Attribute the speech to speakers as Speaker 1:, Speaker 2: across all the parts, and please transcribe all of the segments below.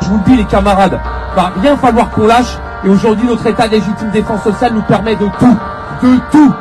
Speaker 1: Je vous le dis les camarades, va rien falloir qu'on lâche et aujourd'hui notre état de légitime défense sociale nous permet de tout.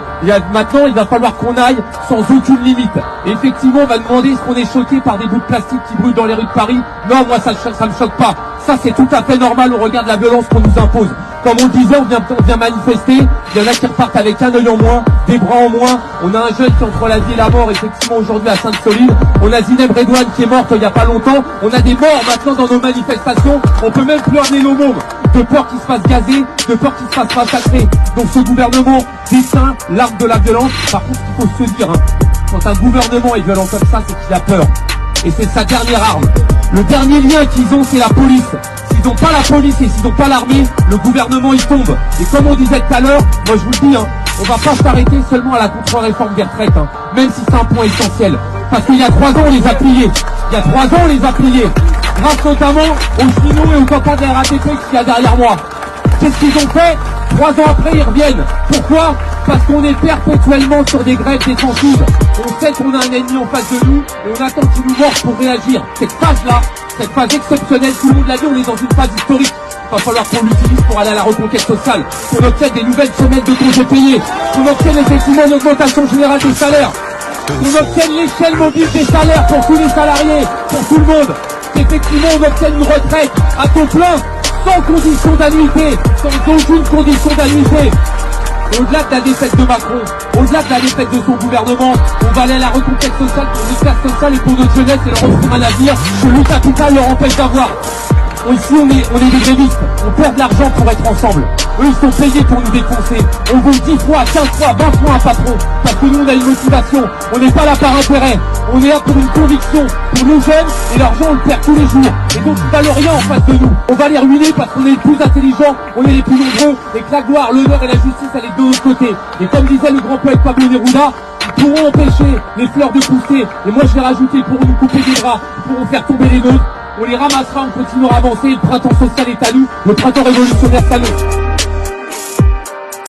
Speaker 1: Maintenant il va falloir qu'on aille sans aucune limite. Et effectivement on va demander est-ce qu'on est choqué par des bouts de plastique qui brûlent dans les rues de Paris. Non, moi ça me choque pas. Ça c'est tout à fait normal au regard de la violence qu'on nous impose. Comme on le disait, on vient manifester, il y en a qui repartent avec un œil en moins, des bras en moins. On a un jeune qui est entre la vie et la mort, effectivement aujourd'hui à Sainte-Soline. On a Zineb Redouane qui est morte il n'y a pas longtemps. On a des morts maintenant dans nos manifestations. On peut même plus amener nos mômes. De peur qu'ils se fassent gazer, de peur qu'ils se fassent massacrer. Donc ce gouvernement détient l'arme de la violence. Par contre, il faut se dire, quand un gouvernement est violent comme ça, c'est qu'il a peur. Et c'est sa dernière arme. Le dernier lien qu'ils ont, c'est la police. S'ils n'ont pas la police et s'ils n'ont pas l'armée, le gouvernement il tombe. Et comme on disait tout à l'heure, moi je vous le dis, on va pas s'arrêter seulement à la contre-réforme des retraites, même si c'est un point essentiel. Parce qu'il y a 3 ans, on les a pliés. Il y a 3 ans, on les a pliés. Grâce notamment aux chinois et aux copains de la RATP qu'il y a derrière moi. Qu'est-ce qu'ils ont fait? 3 ans après, ils reviennent. Pourquoi? Parce qu'on est perpétuellement sur des grèves défensives. On sait qu'on a un ennemi en face de nous et on attend qu'il nous morde pour réagir. Cette phase-là, cette phase exceptionnelle, tout le monde l'a dit, on est dans une phase historique. Il va falloir qu'on l'utilise pour aller à la reconquête sociale, qu'on obtienne des nouvelles semaines de congés payés, qu'on obtienne effectivement une augmentation générale des salaires, qu'on obtienne l'échelle mobile des salaires pour tous les salariés, pour tout le monde, qu'effectivement on obtienne une retraite à taux plein, sans condition d'annuité, sans aucune condition d'annuité. Au-delà de la défaite de Macron, au-delà de la défaite de son gouvernement, on va aller à la reconquête sociale pour les classes sociales et pour notre jeunesse et leur offrir un avenir que le capital leur empêche d'avoir. Ici on est des grévistes, on perd de l'argent pour être ensemble. Eux ils sont payés pour nous défoncer. On vaut 10 fois, 15 fois, 20 fois un patron. Parce que nous on a une motivation, on n'est pas là par intérêt. On est là pour une conviction, pour nos jeunes, et l'argent on le perd tous les jours. Et donc ils valent rien en face de nous. On va les ruiner parce qu'on est les plus intelligents, on est les plus nombreux, et que la gloire, l'honneur et la justice elle est de notre côté. Et comme disait le grand poète Pablo Neruda, ils pourront empêcher les fleurs de pousser. Et moi je vais rajouter, ils pourront nous couper des bras, ils pourront faire tomber les nôtres. On les ramassera, on continuera à avancer, le printemps social est à nous, le printemps révolutionnaire c'est à nous.